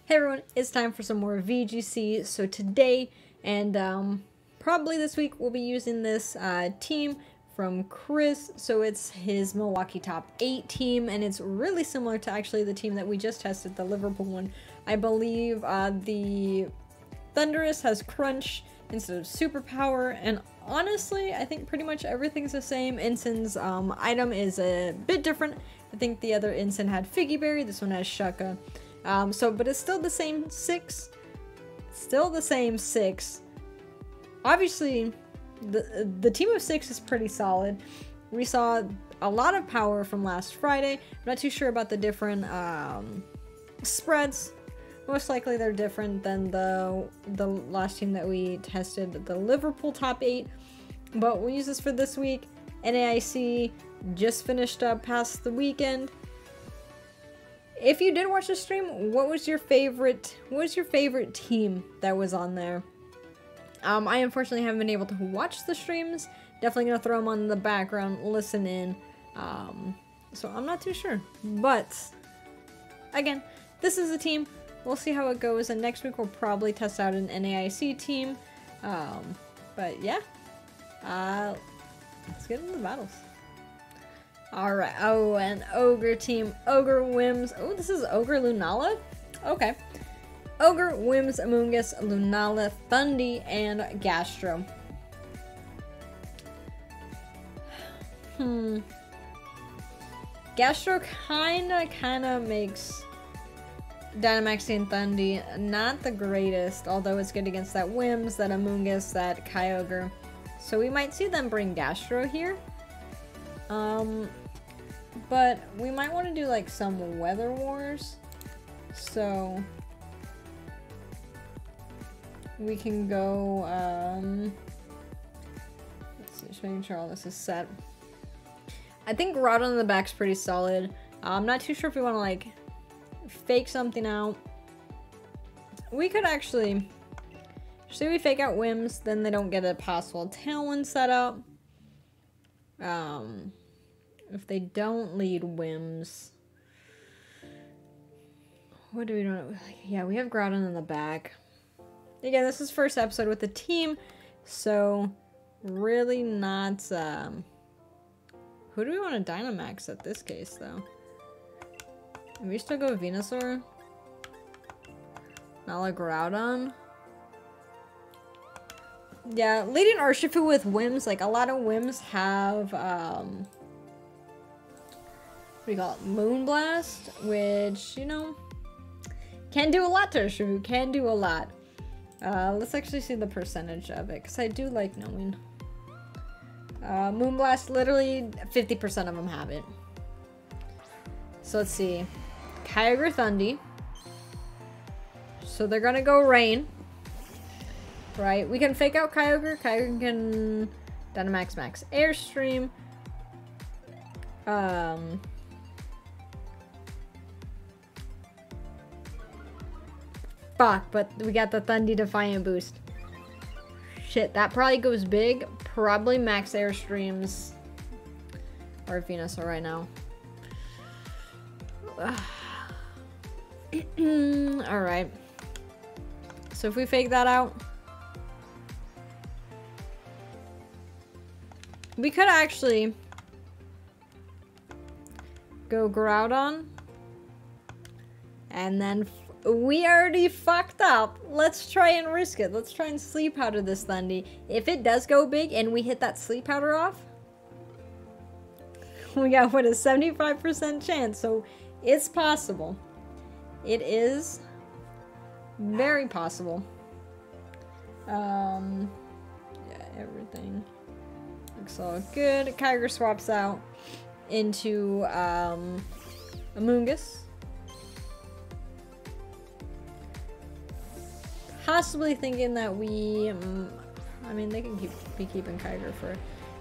Hey everyone, it's time for some more VGC. So today and probably this week we'll be using this team from Chris. So it's his Milwaukee top 8 team, and it's really similar to actually the team that we just tested, the Liverpool one. I believe the Thunderous has Crunch instead of Superpower, and honestly I think pretty much everything's the same. Ensign's item is a bit different. I think the other Ensign had Figgy Berry, this one has Shaka. But it's still the same 6. Still the same 6. Obviously, the team of 6 is pretty solid. We saw a lot of power from last Friday. I'm not too sure about the different spreads. Most likely they're different than the last team that we tested, the Liverpool top 8. But we'll use this for this week. NAIC just finished up past the weekend. If you did watch the stream, what was your favorite team that was on there? I unfortunately haven't been able to watch the streams. Definitely gonna throw them on in the background, listen in. So I'm not too sure. But again, this is a team. We'll see how it goes, and next week we'll probably test out an NAIC team. But yeah, let's get into the battles. Alright, oh, and Ogre team. Ogre, Wims. Oh, this is Ogre Lunala? Okay. Ogre, Wims, Amoongus, Lunala, Thundy, and Gastro. Gastro kinda makes Dynamax and Thundy not the greatest, although it's good against that Wims, that Amoongus, that Kyogre. So we might see them bring Gastro here. But we might want to do like some Weather Wars, so we can go, let's see, just making sure all this is set. I think Groudon in the back's pretty solid. I'm not too sure if we want to like fake something out. We could actually, say we fake out Wims, then they don't get a possible Tailwind set up. If they don't lead Wims, what do we know? Yeah, we have Groudon in the back. Again, this is first episode with the team, so really not, who do we want to Dynamax at this case, though? Can we still go Venusaur? Not like Groudon? Yeah, leading Urshifu with Wims, like a lot of Wims have, we got Moonblast, which, you know, can do a lot to Urshifu, can do a lot. Let's actually see the percentage of it, because I do like knowing. Moonblast, literally 50% of them have it. So let's see. Kyogre, Thundy. So they're gonna go Rain. Right, we can fake out Kyogre. Kyogre can Dynamax Max Airstream. Fuck, but we got the Thundy Defiant boost. Shit, that probably goes big. Probably Max Airstreams or Venusaur right now. Alright. So if we fake that out, we could actually go Groudon, and then we already fucked up. Let's try and risk it. Let's try and Sleep Powder this Thundy. If it does go big and we hit that Sleep Powder off, we got, what, a 75% chance. So it's possible. It is very possible. Yeah, everything looks all good. Kyogre swaps out into Amoongus. Possibly thinking that we, I mean, they can be keeping Kyogre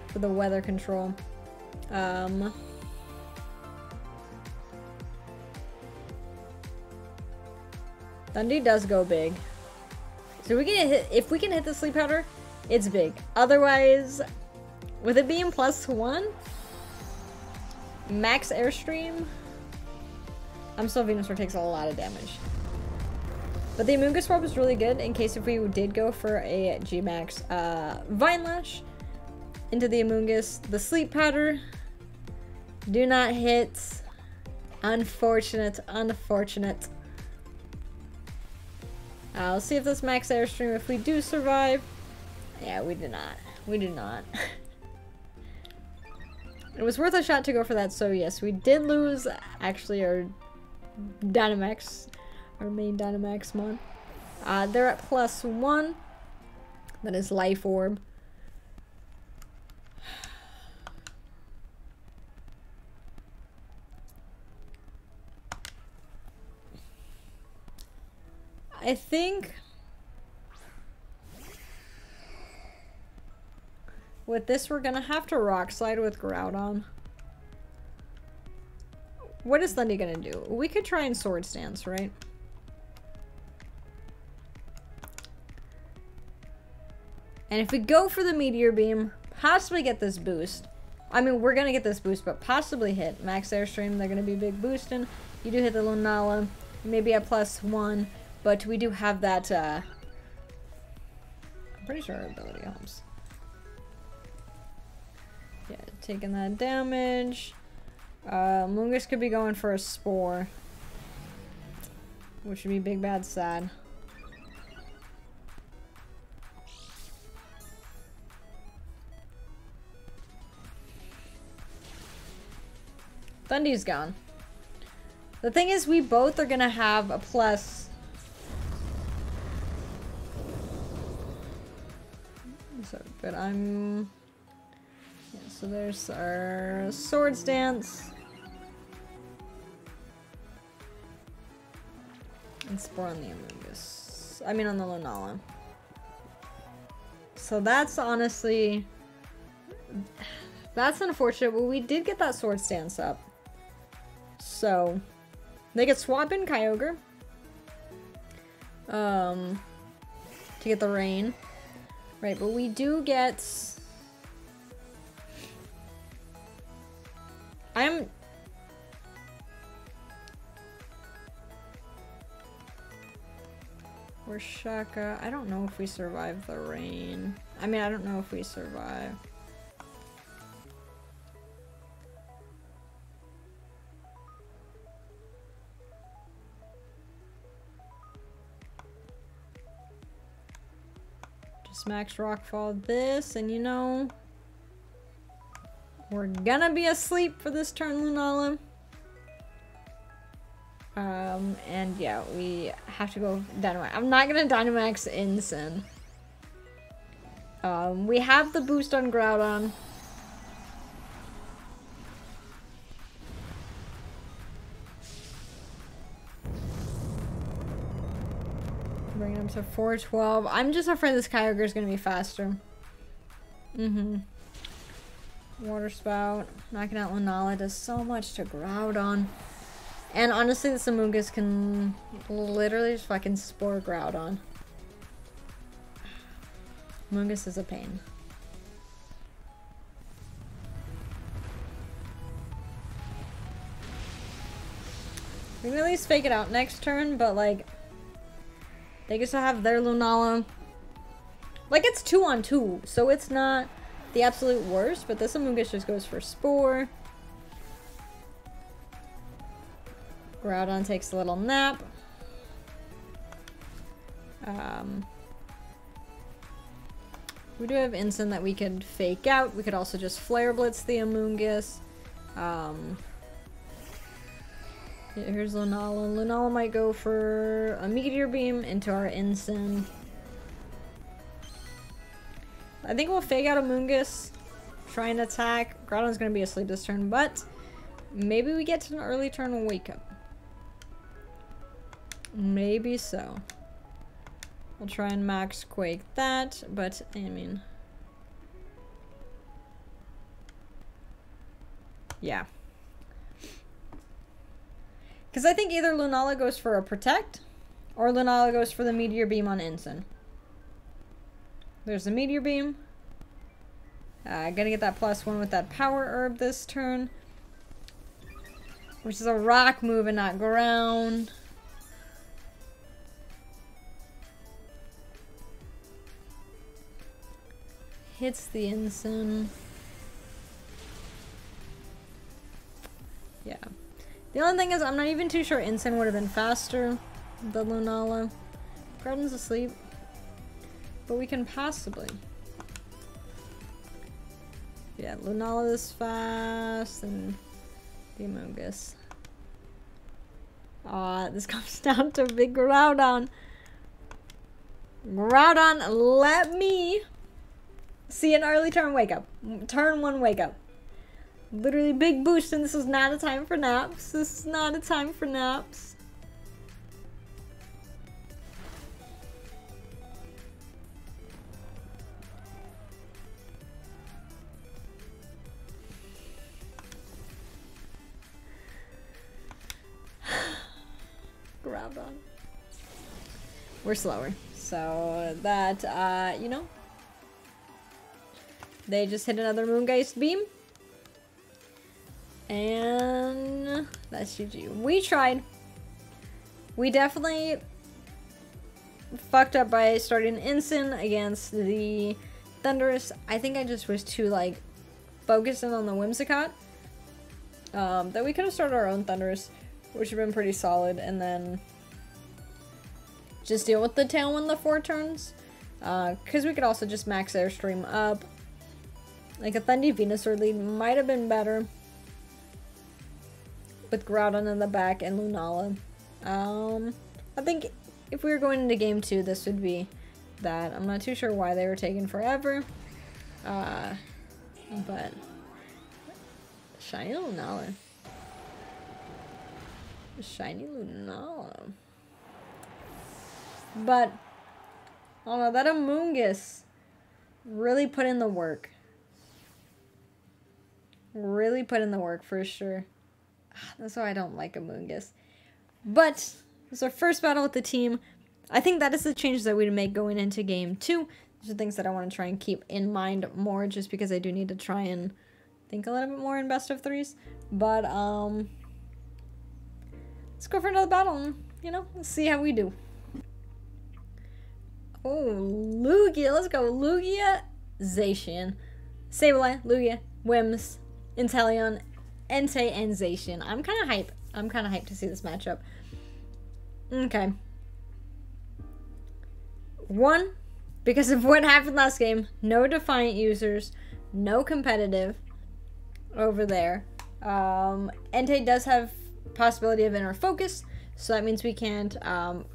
for the weather control. Thundy does go big, so we can hit. If we can hit the Sleep Powder, it's big. Otherwise, with it being +1, Max Airstream, I'm still Venusaur takes a lot of damage. But the Amoonguss swap is really good in case if we did go for a G-Max Vine Lash into the Amoonguss. The Sleep Powder do not hit. Unfortunate, unfortunate. Let's see if this max airstream, if we do survive. Yeah, we did not. We did not. It was worth a shot to go for that, so yes, we did lose actually our Dynamax, our main Dynamax mon. They're at +1. That is Life Orb. I think with this we're gonna have to Rock Slide with Groudon. What is Thundy gonna do? We could try and Swords Dance, right? And if we go for the Meteor Beam, possibly get this boost. I mean, we're gonna get this boost, but possibly hit. Max Airstream, they're gonna be big boosting. You do hit the Lunala, maybe at +1, but we do have that, I'm pretty sure our ability helps. Yeah, taking that damage. Mungus could be going for a Spore, which would be big, bad, sad. Thundy's gone. The thing is, we both are gonna have a plus. So, but I'm. Yeah, so there's our Swords Dance. And Spore on the Amoonguss. I mean, on the Lunala. So that's honestly. That's unfortunate, but we did get that Swords Dance up. So, they could swap in Kyogre. To get the rain. Right, but we do get... We're Shaka. I don't know if we survive the rain. I mean, I don't know if we survive. Max Rockfall this, and you know, we're gonna be asleep for this turn, Lunala. And yeah, we have to go Dynamax. I'm not gonna Dynamax Incin. We have the boost on Groudon. Bring him to 412. I'm just afraid this Kyogre is going to be faster. Water Spout. Knocking out Lunala does so much to Groudon. And honestly, this Amoonguss can literally just fucking Spore Groudon. Amoonguss is a pain. We can at least fake it out next turn, but like... They can still have their Lunala. Like, it's 2-on-2, so it's not the absolute worst, but this Amoonguss just goes for Spore. Groudon takes a little nap. We do have Incin that we could fake out. We could also just Flare Blitz the Amoonguss. Yeah, here's Lunala. Lunala might go for a Meteor Beam into our Incin. I think we'll fake out Amoonguss, try and attack. Groudon's gonna be asleep this turn, but maybe we get to an early turn Wake Up. Maybe so. We'll try and Max Quake that, but I mean... Yeah. Because I think either Lunala goes for a Protect, or Lunala goes for the Meteor Beam on Incin. There's the Meteor Beam. Gonna get that +1 with that Power Herb this turn. Which is a rock move and not ground. hits the ensign. Yeah. The only thing is, I'm not even too sure ensign would have been faster than Lunala. Garden's asleep. But we can possibly. Yeah, Lunala is fast and the Amogus. This comes down to big Groudon. Groudon, let me see an early turn wake up. Turn 1 wake up. Literally big boost, and this is not a time for naps. This is not a time for naps. Groudon. We're slower. So that, you know, they just hit another Moongeist beam. And that's GG. We tried. We definitely fucked up by starting Ensign against the Thundurus. I think I just was too, like, focusing on the Whimsicott. That we could have started our own Thundurus, which would have been pretty solid, and then just deal with the Tailwind the 4 turns. Because we could also just max Airstream up. Like a Thundy Venusaur lead might have been better. With Groudon in the back and Lunala. I think if we were going into game 2, this would be that. I'm not too sure why they were taking forever. But shiny Lunala. Shiny Lunala. But I don't know, that Amoonguss really put in the work. Really put in the work for sure. That's why I don't like Amoonguss. But it's our first battle with the team. I think that is the change that we'd make going into game 2. These are things that I want to try and keep in mind more, just because I do need to try and think a little bit more in best of 3s. But let's go for another battle and, you know, let's see how we do. Oh, Lugia. Let's go. Lugia, Zacian, Sableye, Lugia, Wims, Inteleon, Entei, and Zacian. I'm kind of hype. I'm kind of hyped to see this matchup. Okay. 1, because of what happened last game, no Defiant users, no competitive over there. Entei does have possibility of inner focus, so that means we can't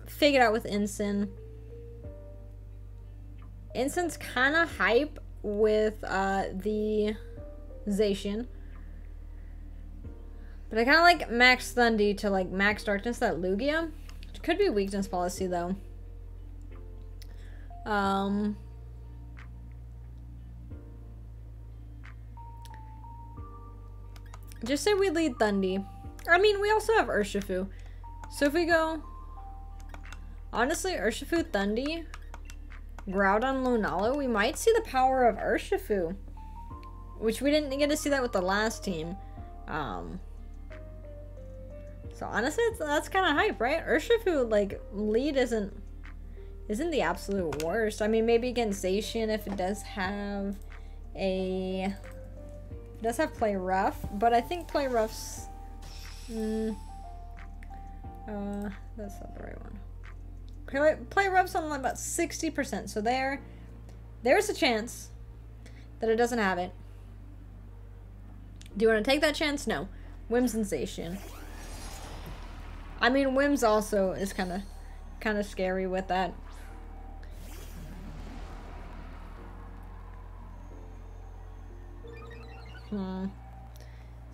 figure it out with Ensign. Ensign's kind of hype with the Zacian. But I kind of like Max Thundy to like Max Darkness that Lugia. Which could be weakness policy though. Just say we lead Thundy. I mean, we also have Urshifu. So if we go... Honestly, Urshifu, Thundy, Groudon, Lunala, we might see the power of Urshifu. Which we didn't get to see that with the last team. So honestly, that's kind of hype, right? Urshifu, like, lead isn't the absolute worst. I mean, maybe against Zacian if it does have a... It does have Play Rough, but I think Play Rough's... that's not the right one. Play Rough's on about 60%, so there's a chance that it doesn't have it. Do you want to take that chance? No. Wims and Zacian. I mean, Wims also is kind of scary with that.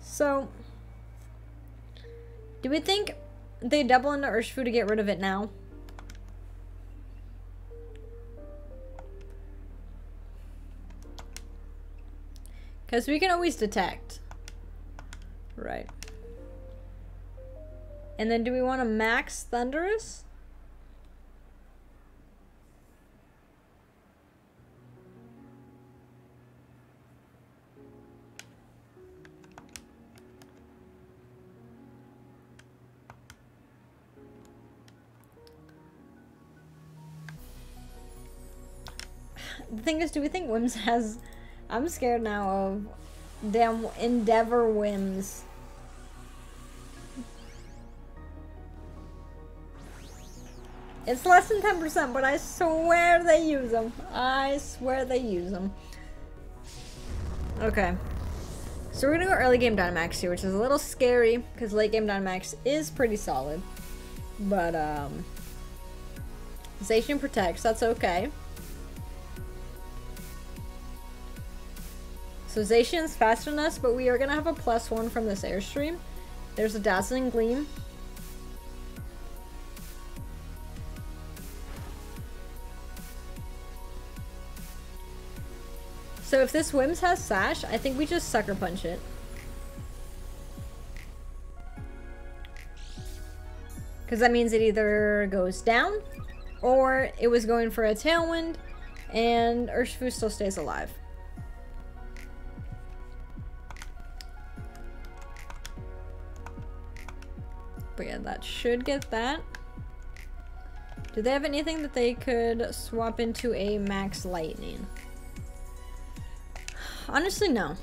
So, do we think they double into Urshifu to get rid of it now? Because we can always detect. Right. And then do we want to max Thundurus? the thing is, do we think Wims has... I'm scared now of damn Endeavor Wims. It's less than 10%, but I swear they use them. I swear they use them. Okay. So we're gonna go early game Dynamax here, which is a little scary, because late game Dynamax is pretty solid. But, Zacian protects, that's okay. So Zacian's faster than us, but we are gonna have a +1 from this Airstream. There's a Dazzling Gleam. So if this Wims has Sash, I think we just Sucker Punch it. Because that means it either goes down, or it was going for a Tailwind, and Urshifu still stays alive. But yeah, that should get that. Do they have anything that they could swap into a Max Lightning? Honestly, no.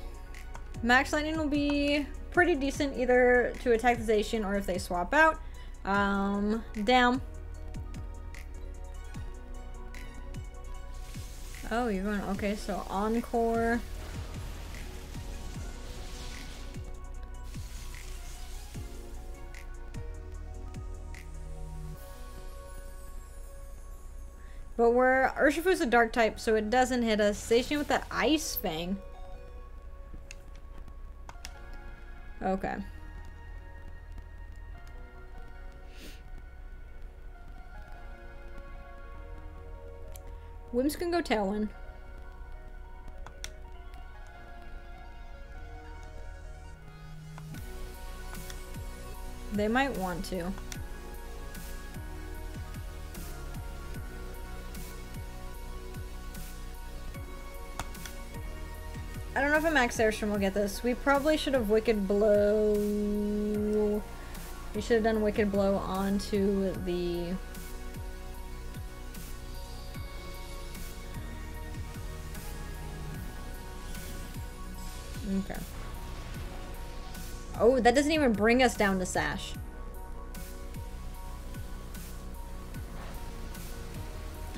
Max Lightning will be pretty decent either to attack the Zacian or if they swap out. Down. Oh, you're going, okay, so Encore. But Urshifu's a dark type, so it doesn't hit us. Zacian with that Ice Fang. Okay. Wims can go Tailwind. They might want to. I don't know if a Max Airstream will get this. We probably should have Wicked Blow. We should have done Wicked Blow onto the... Okay. Oh, that doesn't even bring us down to Sash.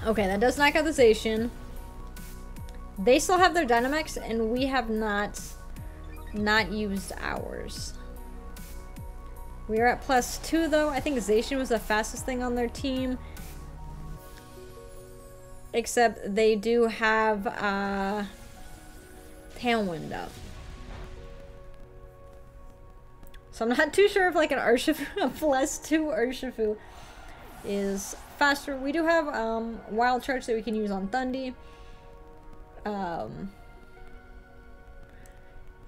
Okay, that does knock out the Zacian. They still have their Dynamax, and we have not used ours. We are at +2, though. I think Zacian was the fastest thing on their team. Except they do have Tailwind up. So I'm not too sure if like an Urshifu, a +2 Urshifu is faster. We do have Wild Charge that we can use on Thundy.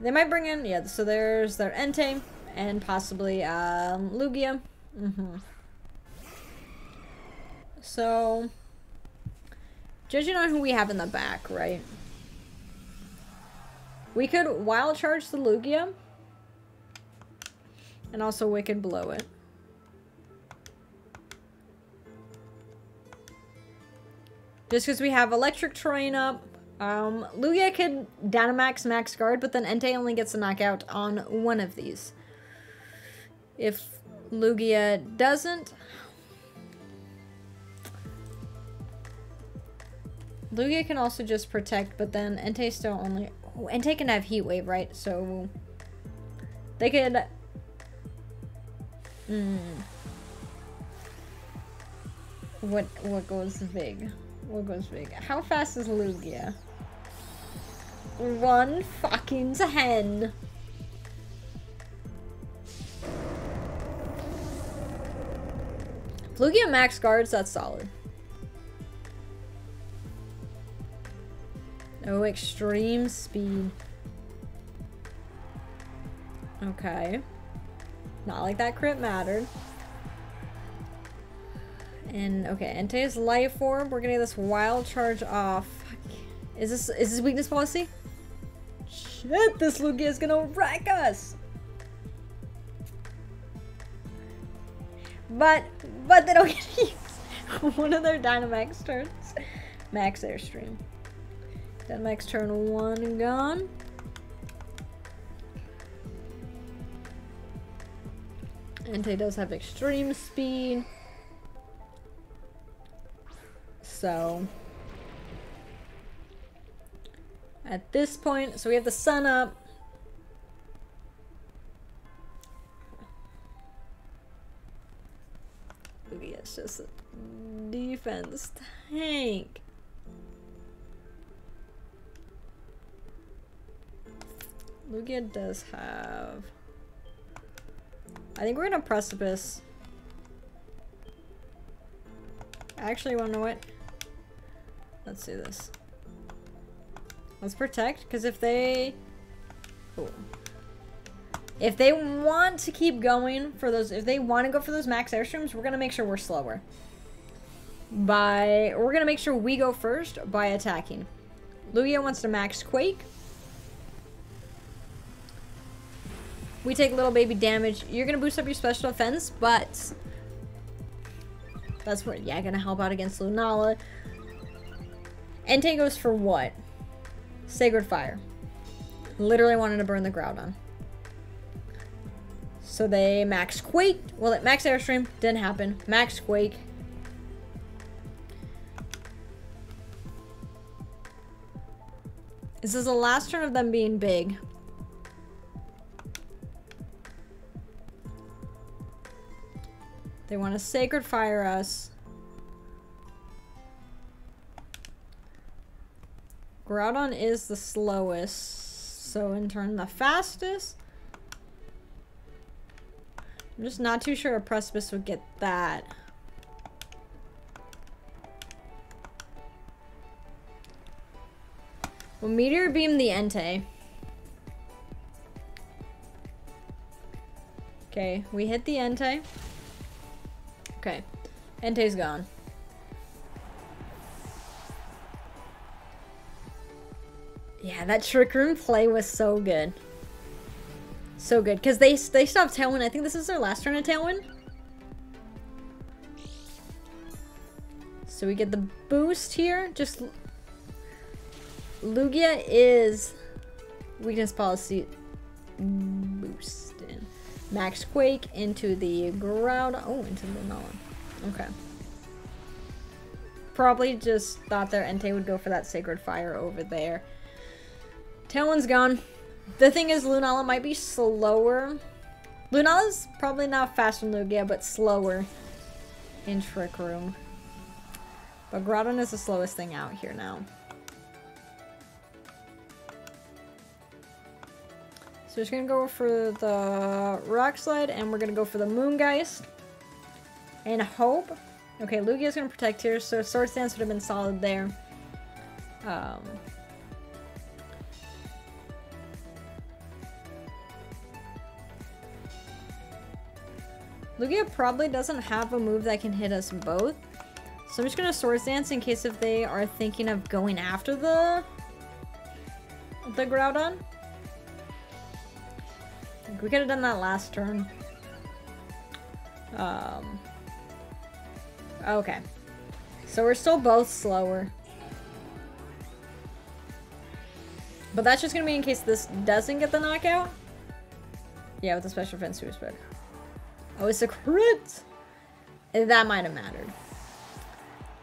They might bring in, yeah, so there's their Entei and possibly Lugia. So, judging on who we have in the back, right? We could Wild Charge the Lugia and also Wicked Blow it. Just because we have Electric Terrain up. Lugia could Dynamax Max Guard, but then Entei only gets a knockout on one of these. If Lugia doesn't... Lugia can also just protect, but then Entei still only... Oh, Entei can have Heat Wave, right? So... They could... What goes big? What goes big? How fast is Lugia? 1 fucking 10. If Lugia max guards, that's solid. Oh, extreme speed. Okay. Not like that crit mattered. And okay, Entei's Life Orb. We're gonna get this Wild Charge off. Is this weakness policy? Shit, this Lugia is gonna wreck us. But they don't get to use one of their Dynamax turns. Max Airstream. Dynamax turn 1 gone. Entei does have extreme speed. So at this point, so we have the sun up. It's just a defense tank. Lugia does have... I think we're gonna Precipice. Actually, wanna know what? Let's do this. Let's Protect, because if they... Ooh. If they want to keep going for those... If they want to go for those max airstreams, we're gonna make sure we're slower. We're gonna make sure we go first by attacking. Lugia wants to max Quake. We take little baby damage. You're gonna boost up your special defense, but that's what, yeah, gonna help out against Lunala. Entei goes for what? Sacred Fire. Literally wanted to burn the Groudon. So they max Quake. Well, max Airstream didn't happen. Max Quake. This is the last turn of them being big. They want to Sacred Fire us. Groudon is the slowest, so in turn the fastest. I'm just not too sure a Precipice would get that. We'll Meteor Beam the Entei. Okay, we hit the Entei. Okay, Entei's gone. Yeah, that Trick Room play was so good. So good, because they stopped Tailwind. I think this is their last turn of Tailwind. So we get the boost here. Just Lugia is weakness policy boosting. Max Quake into the Groudon. Oh, into the Lunala. Okay. Probably just thought their Entei would go for that Sacred Fire over there. Tailwind's gone. The thing is, Lunala might be slower. Lunala's probably not faster than Lugia, but slower in Trick Room. But Groudon is the slowest thing out here now. So we're just gonna go for the Rock Slide, and we're gonna go for the Moongeist. And hope. Okay, Lugia's gonna Protect here, so Sword Stance would have been solid there. Lugia probably doesn't have a move that can hit us both. So I'm just gonna Sword Dance in case if they are thinking of going after the Groudon. We could have done that last turn. Okay. So we're still both slower. But that's just gonna be in case this doesn't get the knockout. Yeah, with the special defense super spread. Oh, it's a crit! That might have mattered.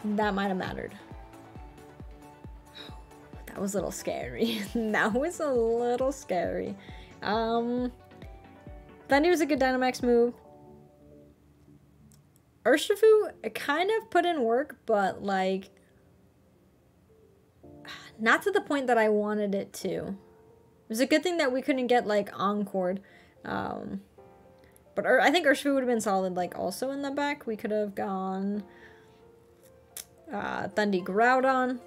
That might have mattered. That was a little scary. That was a little scary. Thundy was a good Dynamax move. Urshifu kind of put in work, but like not to the point that I wanted it to. It was a good thing that we couldn't get like Encored. But I think Urshifu would have been solid, like, also in the back. We could have gone Thundy Groudon.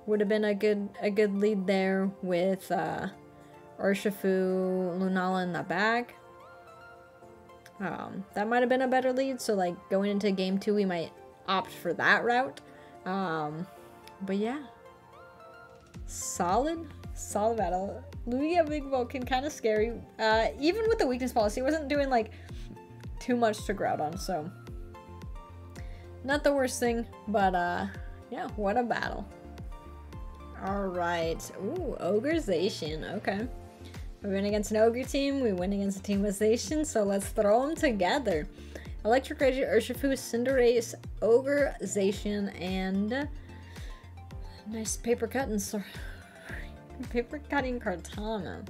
Would have been a good lead there with Urshifu, Lunala in the back. That might have been a better lead, so, like, going into game 2, we might opt for that route. But yeah. Solid battle. Lugia Big Vulcan, kind of scary. Even with the weakness policy, it wasn't doing, like, too much to Groudon, so not the worst thing, but yeah, what a battle. Alright. Ooh, Ogreization. Okay. We win against an Ogre team, we win against a team with Zation, so let's throw them together. Electric Reggie, Urshifu, Cinderace, Ogreization, and nice paper cutting Kartana.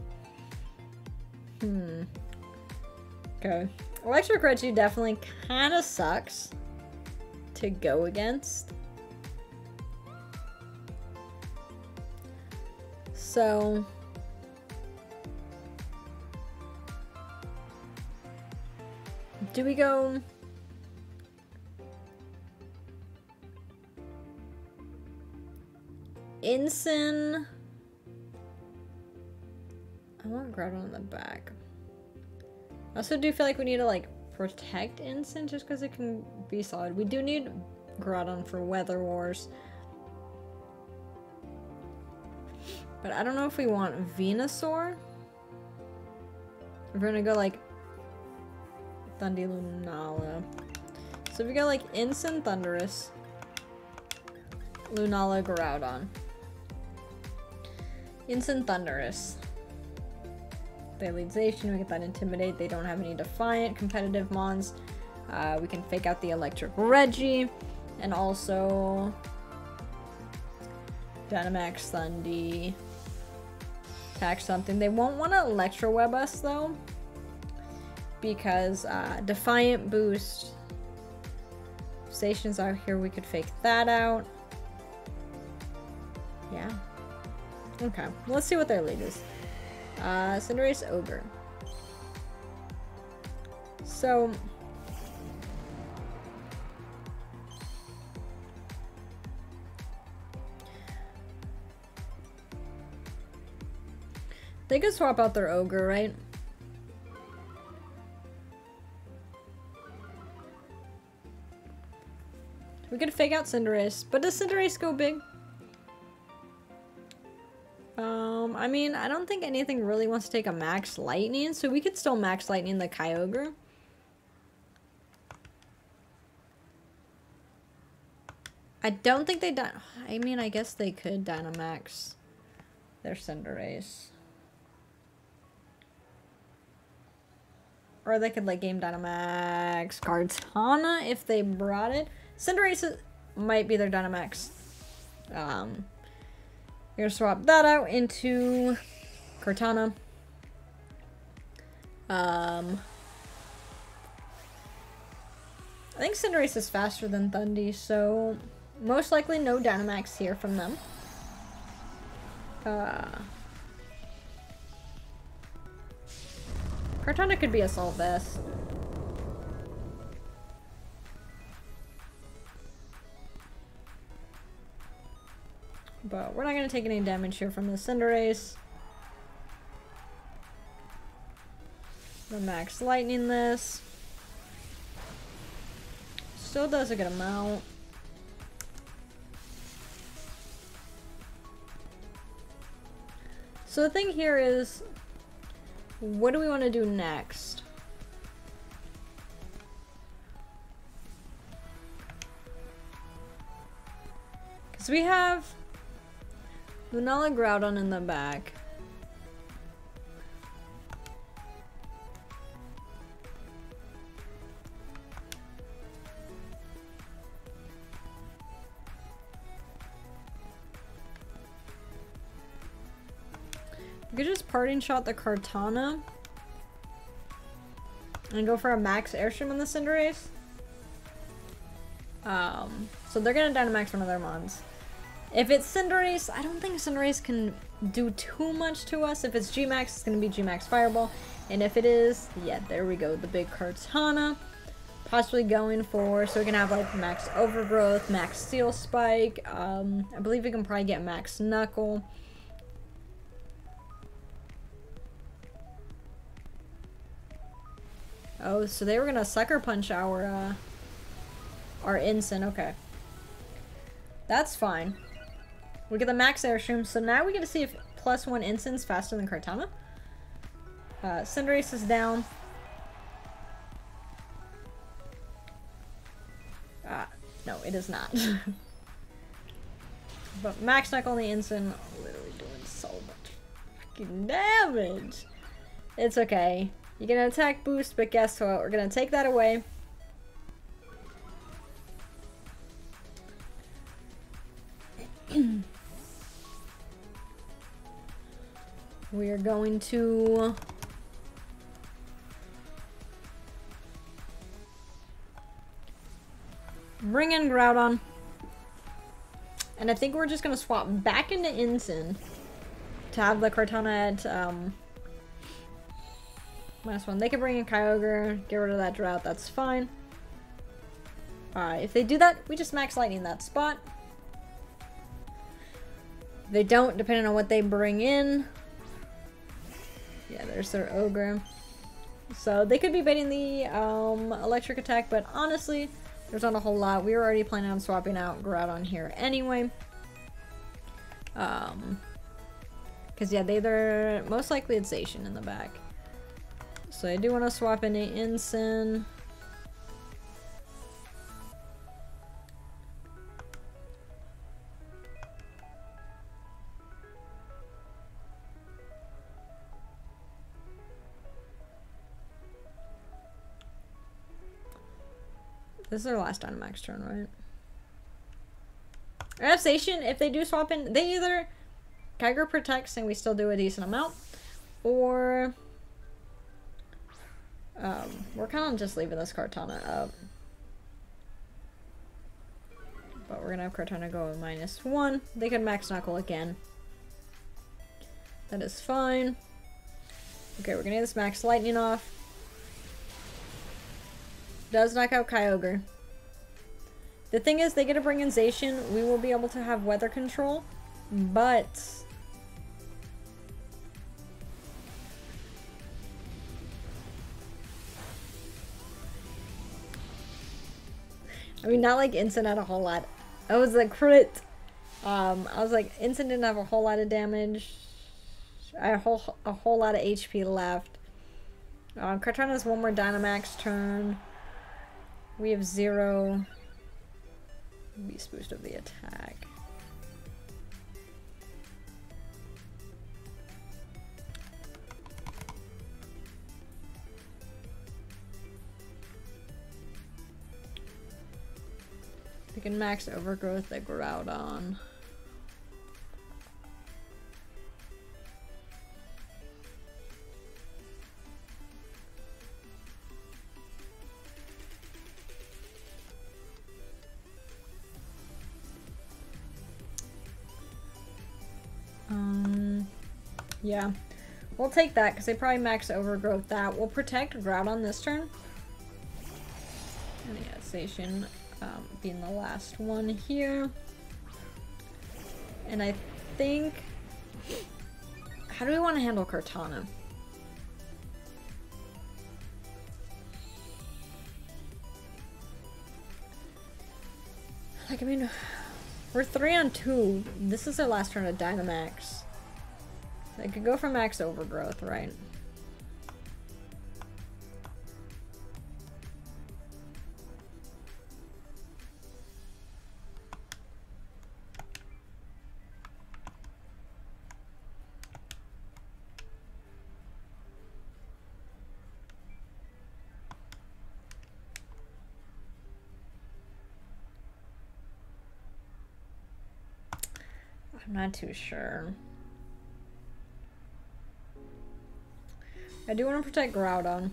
Okay. Electric Reggie definitely kind of sucks to go against. So do we go Ensign? I want Groudon in the back. I also do feel like we need to like protect Ensign just because it can be solid. We do need Groudon for Weather Wars. But I don't know if we want Venusaur. We're gonna go like Thundee-Lunala. So we go like Ensign, Thundurus, Lunala, Groudon. Ensign, Thundurus. They lead Zation, we get that Intimidate. They don't have any Defiant, competitive mons. We can fake out the Electric Reggie. And also Dynamax, Thundee. Attack something. They won't want to Electro Web us though, because Defiant boost. Station's out here, we could fake that out. Yeah. Okay, let's see what their lead is. Cinderace, Ogre. So they could swap out their Ogre, right? We could fake out Cinderace, but does Cinderace go big? I mean, I don't think anything really wants to take a Max Lightning, so we could still Max Lightning the Kyogre. I don't think they I mean, I guess they could Dynamax their Cinderace. Or they could like game Dynamax Kartana if they brought it. Cinderace might be their Dynamax. We're gonna swap that out into Kartana. I think Cinderace is faster than Thundee, so most likely no Dynamax here from them. Kartana could be Assault Vest. But we're not going to take any damage here from the Cinderace. The Max Lightning this. Still does a good amount. So the thing here is, what do we want to do next? Because we have Lunala, Groudon in the back. We could just parting shot the Kartana and go for a max airstream on the Cinderace. So they're gonna Dynamax one of their mons. If it's Cinderace, I don't think Cinderace can do too much to us. If it's G-Max, it's gonna be G-Max Fireball. And if it is, yeah, there we go, the big Kartana. Possibly going for, so we can have like Max Overgrowth, Max Steel Spike. I believe we can probably get Max Knuckle. Oh, so they were gonna Sucker Punch our Ensign, okay. That's fine. We get the Max Airstream, so now we get to see if +1 Ensign's faster than Kartana. Cinderace is down. No, it is not. But Max Knuckle on the Ensign literally doing so much fucking damage. It's okay. You get an attack boost, but guess what? We're gonna take that away. We are going to bring in Groudon. And I think we're just going to swap back into Ensign to have the Kartana at -1. They can bring in Kyogre, get rid of that Drought, that's fine. If they do that, we just Max Lightning that spot. If they don't, depending on what they bring in. Yeah, there's their Ogre. So they could be baiting the electric attack, but honestly, there's not a whole lot. We were already planning on swapping out Groudon here anyway. Because yeah, they're most likely it's Zacian in the back. So I do want to swap in an Ensign. This is their last Dynamax turn, right? Zacian, if they do swap in, they either Kyogre protects and we still do a decent amount, or we're kind of just leaving this Kartana up. But we're gonna have Kartana go with -1. They could Max Knuckle again. That is fine. Okay, we're gonna get this Max Lightning off. Does knock out Kyogre. The thing is, they get to bring in Zacian. We will be able to have weather control, but I mean, not like Ensign had a whole lot. I was a crit. I was like, Ensign didn't have a whole lot of damage. I had a whole lot of HP left. Kartana has one more Dynamax turn. We have 0 Beast Boost of the attack. We can max Overgrowth the Groudon. Yeah, we'll take that because they probably max Overgrowth that. We'll protect Groudon this turn. And yeah, Zacian being the last one here. And I think, how do we want to handle Kartana? Like, I mean, we're 3 on 2. This is their last turn of Dynamax. They could go for max Overgrowth, right? I'm not too sure. I do want to protect Groudon.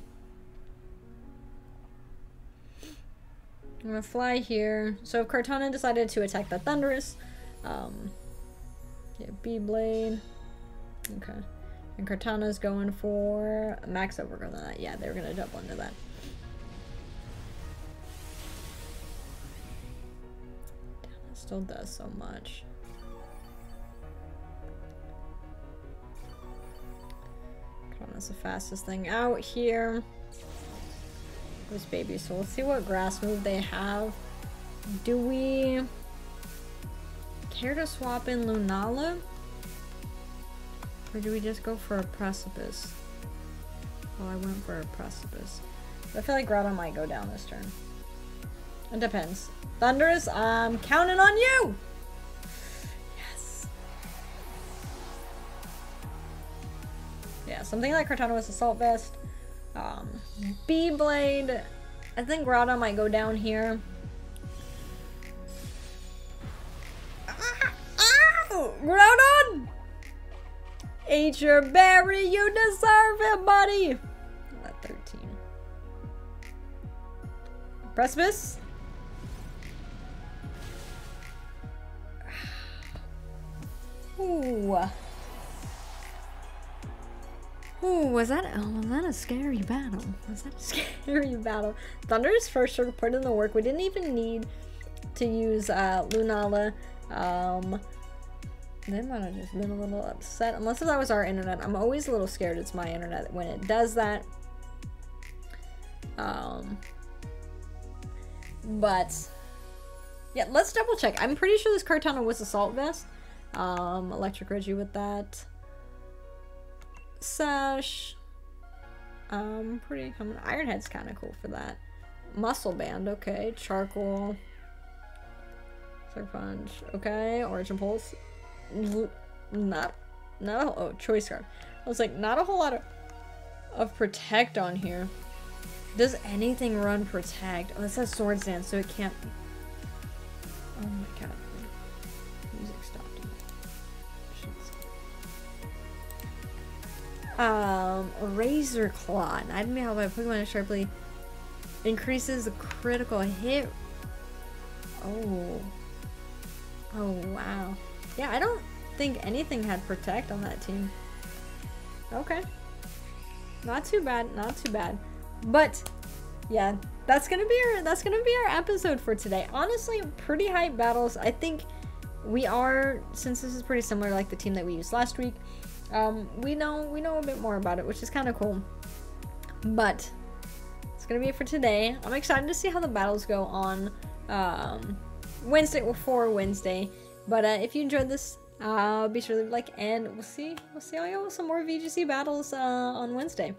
I'm gonna fly here. So if Kartana decided to attack the Thundurus, yeah, B-Blade. Okay. And Kartana's going for max Overgrowth on that. Yeah, they were gonna double into that. Damn, it still does so much. That's the fastest thing out here. This baby, so let's see what grass move they have. Do we care to swap in Lunala? Or do we just go for a Precipice? Well, I went for a Precipice. I feel like Groudon might go down this turn. It depends. Thundurus, I'm counting on you! something like Cortana with Assault Vest. B-Blade. I think Groudon might go down here. Groudon! Eat your berry, you deserve it, buddy! At 13. Precipice? Ooh. Ooh, was that a scary battle? Was that a scary battle? Thunder's first sort of put in the work. We didn't even need to use Lunala. They might have just been a little upset. Unless that was our internet. I'm always a little scared it's my internet when it does that. But yeah, let's double check. I'm pretty sure this Cortana was Assault Vest. Electric Reggie with that. Sash. Pretty common. Ironhead's kind of cool for that. Muscle Band, okay. Charcoal. Sucker Punch, okay. Origin Pulse. Oh, Choice Scarf. I was like, not a whole lot of Protect on here. Does anything run Protect? Oh, it says Swords Dance, so it can't. Oh my god. Music stopped. Razor Claw. Item held by Pokemon sharply increases the critical hit. Oh. Oh, wow. Yeah, I don't think anything had Protect on that team. Okay. Not too bad, not too bad. But yeah, that's gonna be our episode for today. Honestly, pretty hype battles. I think we are, since this is pretty similar like the team that we used last week, we know a bit more about it, which is kind of cool. But it's gonna be it for today. I'm excited to see how the battles go on Wednesday before Wednesday. But if you enjoyed this, be sure to leave a like, and we'll see how we go with some more VGC battles on Wednesday.